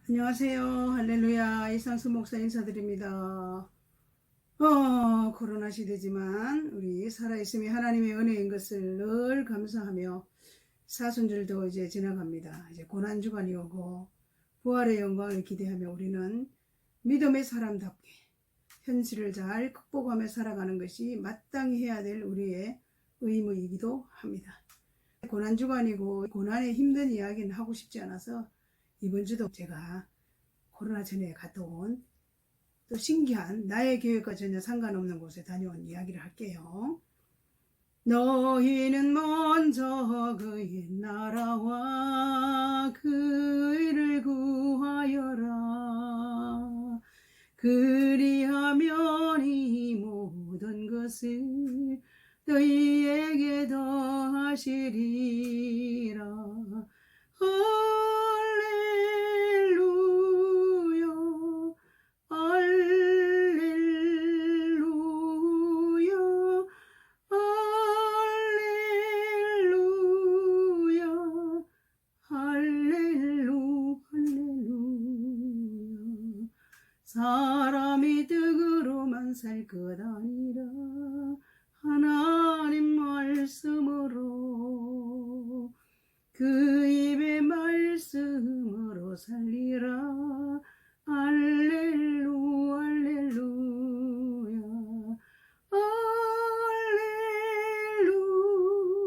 안녕하세요. 할렐루야. 이상수 목사 인사드립니다. 코로나 시대지만 우리 살아있음이 하나님의 은혜인 것을 늘 감사하며 사순절도 이제 지나갑니다. 이제 고난주간이 오고 부활의 영광을 기대하며 우리는 믿음의 사람답게 현실을 잘 극복하며 살아가는 것이 마땅히 해야 될 우리의 의무이기도 합니다. 고난주간이고 고난의 힘든 이야기는 하고 싶지 않아서 이번 주도 제가 코로나 전에 갔다 온 또 신기한 나의 계획과 전혀 상관없는 곳에 다녀온 이야기를 할게요. 너희는 먼저 그의 나라와 그를 구하여라. 그리하면 이 모든 것을 너희에게 더하시리라. 할렐루야, 할렐루야, 할렐루야, 할렐루야. 사람이 떡으로만 살 것 아니라 하나님 말씀으로 그 입의 말씀으로 살리라. 할렐루 할렐루야,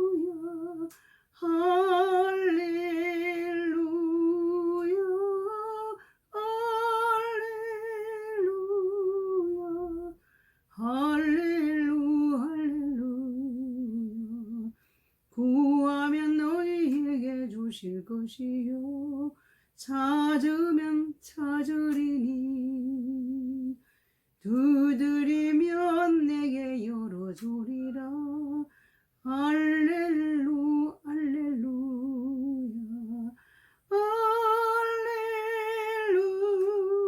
할렐루야, 할렐루야, 할렐루야, 할렐루 할렐루야. 구하면 너희에게 주실 것이요 찾으면 찾으리니 두드리면 내게 열어주리라. 할렐루 할렐루야,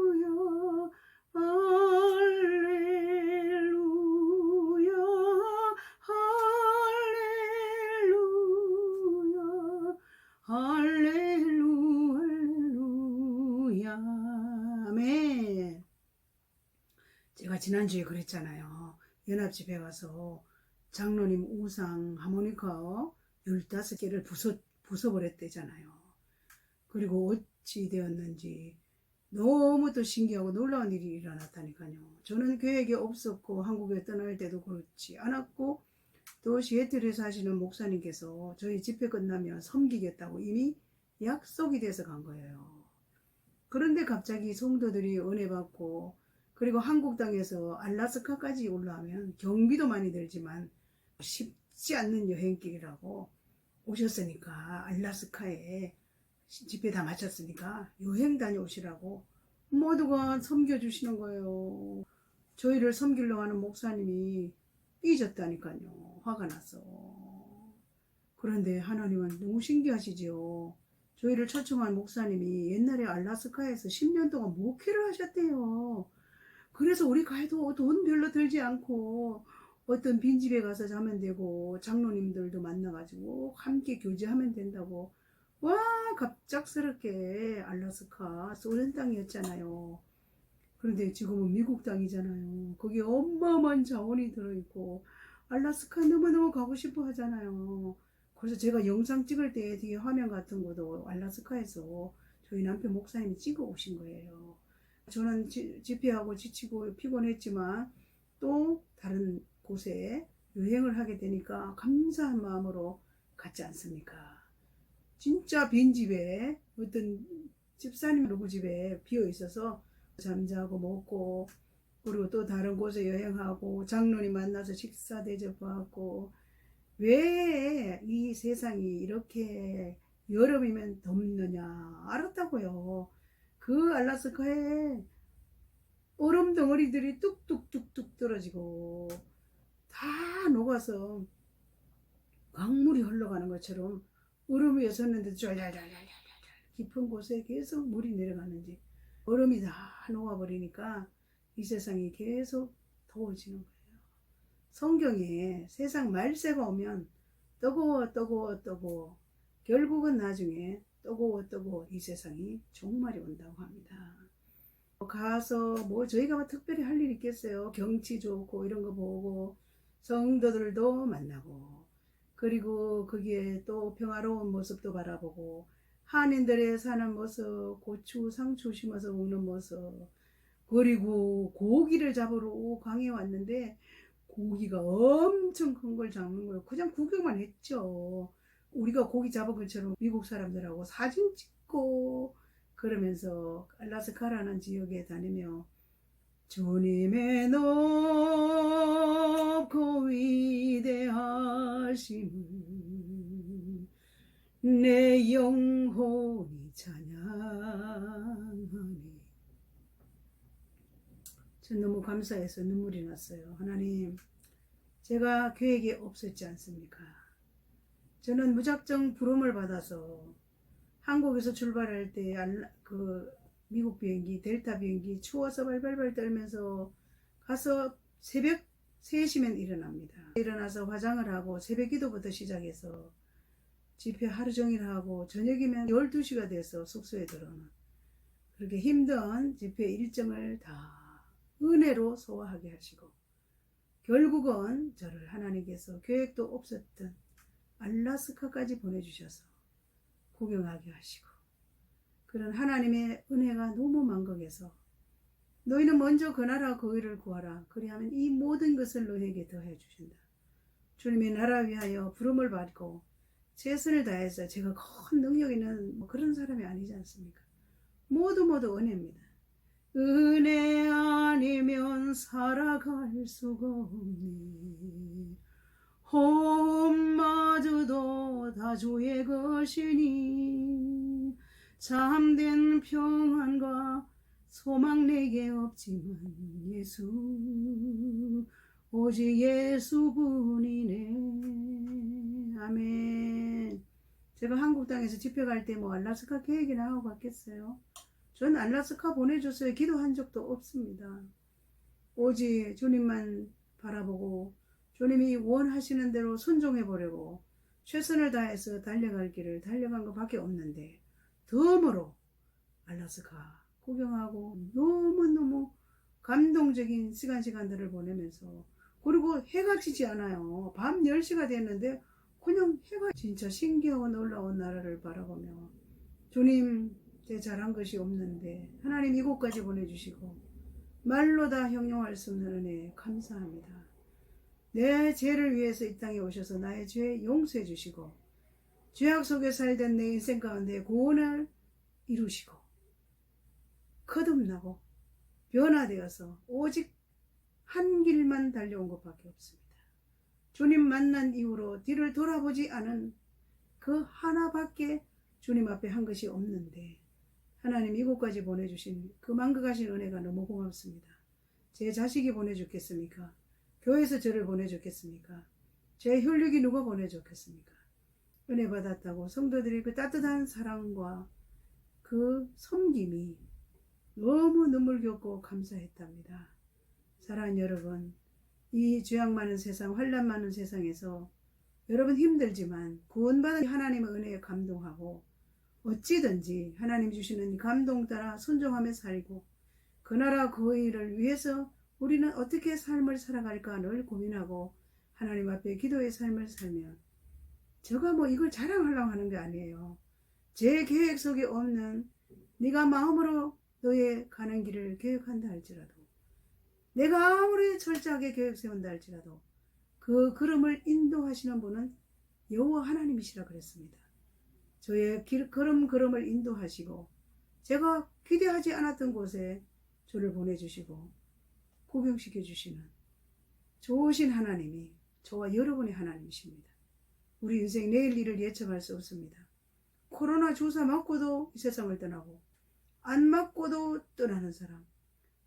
할렐루야, 할렐루야, 할렐루야, 할렐루 할렐루야. 아멘. 제가 지난주에 그랬잖아요. 연합집에 가서 장로님 우상 하모니카 15개를 부숴버렸대잖아요. 그리고 어찌 되었는지 너무 또 신기하고 놀라운 일이 일어났다니까요. 저는 계획이 없었고 한국에 떠날 때도 그렇지 않았고 또 시애틀에 사시는 목사님께서 저희 집회 끝나면 섬기겠다고 이미 약속이 돼서 간 거예요. 그런데 갑자기 성도들이 은혜 받고 그리고 한국 땅에서 알라스카까지 올라오면 경비도 많이 들지만 쉽지 않는 여행길이라고 오셨으니까 알라스카에 집회 다 마쳤으니까 여행 다녀오시라고 모두가 섬겨주시는 거예요. 저희를 섬기려고 하는 목사님이 삐졌다니까요. 화가 나서. 그런데 하나님은 너무 신기하시지요. 저희를 초청한 목사님이 옛날에 알라스카에서 10년 동안 목회를 하셨대요. 그래서 우리 가도 돈 별로 들지 않고 어떤 빈집에 가서 자면 되고 장로님들도 만나가지고 함께 교제하면 된다고. 와, 갑작스럽게 알라스카 소련 땅이었잖아요. 그런데 지금은 미국 땅이잖아요. 거기 어마어마한 자원이 들어있고 알라스카 너무너무 가고 싶어 하잖아요. 그래서 제가 영상 찍을 때 뒤에 화면 같은 것도 알라스카에서 저희 남편 목사님이 찍어 오신 거예요. 저는 집회하고 지치고 피곤했지만 또 다른 곳에 여행을 하게 되니까 감사한 마음으로 갔지 않습니까? 진짜 빈집에 어떤 집사님 누구 집에 비어 있어서 잠자고 먹고 그리고 또 다른 곳에 여행하고 장로님 만나서 식사 대접하고. 왜 이 세상이 이렇게 여름이면 덥느냐 알았다고요. 그 알라스카에 얼음 덩어리들이 뚝뚝뚝뚝 떨어지고 다 녹아서 강물이 흘러가는 것처럼 얼음 위에 섰는데 쫄쫄쫄쫄 깊은 곳에 계속 물이 내려가는지 얼음이 다 녹아버리니까 이 세상이 계속 더워지는 거예요. 성경에 세상 말세가 오면 뜨거워 뜨거워 뜨거워 결국은 나중에 뜨거워 이 세상이 종말이 온다고 합니다. 가서 뭐 저희가 뭐 특별히 할 일 있겠어요. 경치 좋고 이런 거 보고 성도들도 만나고 그리고 거기에 또 평화로운 모습도 바라보고 한인들의 사는 모습, 고추, 상추 심어서 먹는 모습, 그리고 고기를 잡으러 광에 왔는데 고기가 엄청 큰 걸 잡는 거예요. 그냥 구경만 했죠. 우리가 고기 잡은 것처럼 미국 사람들하고 사진 찍고 그러면서 알라스카라는 지역에 다니며 주님의 높고 위대하심을 내 영혼이 찬양하니. 전 너무 감사해서 눈물이 났어요. 하나님, 제가 계획이 없었지 않습니까? 저는 무작정 부름을 받아서 한국에서 출발할 때 미국 비행기, 델타 비행기 추워서 발발발 떨면서 가서 새벽 3시면 일어납니다. 일어나서 화장을 하고 새벽 기도부터 시작해서 집회 하루 종일 하고 저녁이면 12시가 돼서 숙소에 들어오는 그렇게 힘든 집회 일정을 다 은혜로 소화하게 하시고 결국은 저를 하나님께서 계획도 없었던 알라스카까지 보내주셔서 구경하게 하시고 그런 하나님의 은혜가 너무 만극해서 너희는 먼저 그 나라 그 의를 구하라. 그리하면 이 모든 것을 너희에게 더해 주신다. 주님의 나라 위하여 부름을 받고 최선을 다해서 제가 큰 능력 있는 그런 사람이 아니지 않습니까? 모두 은혜입니다. 은혜 아니면 살아갈 수가 없네. 호흡마저도 다 주의 것이니 참된 평안과 소망 내게 없지만 예수 오직 예수뿐이네. 아멘. 제가 한국 땅에서 집회 갈 때 뭐 알라스카 계획이나 하고 갔겠어요? 전 알라스카 보내줬어요. 기도한 적도 없습니다. 오직 주님만 바라보고 주님이 원하시는 대로 순종해 보려고 최선을 다해서 달려갈 길을 달려간 것밖에 없는데 덤으로 알라스카 구경하고 너무너무 감동적인 시간들을 보내면서 그리고 해가 지지 않아요. 밤 10시가 됐는데 그냥 해가 진짜 신기하고 놀라운 나라를 바라보며 주님 제 잘한 것이 없는데 하나님 이곳까지 보내주시고 말로 다 형용할 수 없는 은혜 감사합니다. 내 죄를 위해서 이 땅에 오셔서 나의 죄 용서해 주시고 죄악 속에 살던 내 인생 가운데 구원을 이루시고 거듭나고 변화되어서 오직 한 길만 달려온 것밖에 없습니다. 주님 만난 이후로 뒤를 돌아보지 않은 그 하나밖에 주님 앞에 한 것이 없는데 하나님 이곳까지 보내주신 그 만극하신 은혜가 너무 고맙습니다. 제 자식이 보내줬겠습니까? 교회에서 저를 보내줬겠습니까? 제 혈육이 누가 보내줬겠습니까? 은혜 받았다고 성도들의 그 따뜻한 사랑과 그 섬김이 너무 눈물겹고 감사했답니다. 사랑하는 여러분, 이 죄악 많은 세상, 환난 많은 세상에서 여러분 힘들지만 구원받은 하나님의 은혜에 감동하고 어찌든지 하나님 주시는 감동 따라 순종하며 살고 그 나라 그 일을 위해서 우리는 어떻게 삶을 살아갈까 늘 고민하고 하나님 앞에 기도의 삶을 살면 제가 뭐 이걸 자랑하려고 하는 게 아니에요. 제 계획 속에 없는 네가 마음으로 너의 가는 길을 계획한다 할지라도 내가 아무리 철저하게 계획 세운다 할지라도 그 걸음을 인도하시는 분은 여호와 하나님이시라 그랬습니다. 저의 걸음을 인도하시고 제가 기대하지 않았던 곳에 저를 보내주시고 구경시켜 주시는 좋으신 하나님이 저와 여러분의 하나님이십니다. 우리 인생 내일 일을 예측할 수 없습니다. 코로나 주사 맞고도 이 세상을 떠나고 안 맞고도 떠나는 사람,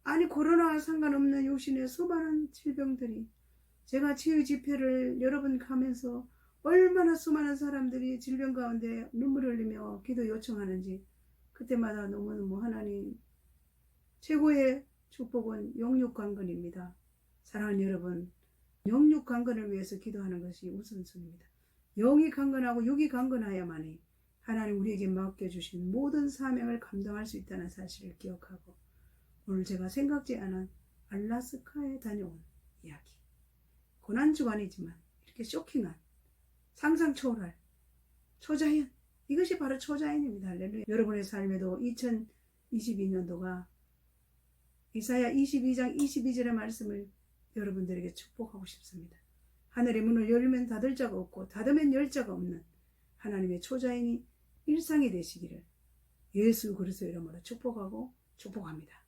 아니 코로나와 상관없는 육신의 수많은 질병들이 제가 치유 집회를 여러 번 가면서 얼마나 수많은 사람들이 질병 가운데 눈물을 흘리며 기도 요청하는지 그때마다 너무너무 하나님 최고의 축복은 영육강건입니다. 사랑하는 여러분, 영육강건을 위해서 기도하는 것이 우선순위입니다. 영이 강건하고 육이 강건하야만이 하나님 우리에게 맡겨주신 모든 사명을 감당할 수 있다는 사실을 기억하고 오늘 제가 생각지 않은 알라스카에 다녀온 이야기, 고난주간이지만 이렇게 쇼킹한 상상 초월할 초자연, 이것이 바로 초자연입니다. 할렐루야. 여러분의 삶에도 2022년도가 이사야 22장 22절의 말씀을 여러분들에게 축복하고 싶습니다. 하늘의 문을 열면 닫을 자가 없고 닫으면 열 자가 없는 하나님의 초자연이 일상이 되시기를 예수 그리스도의 이름으로 축복하고 축복합니다.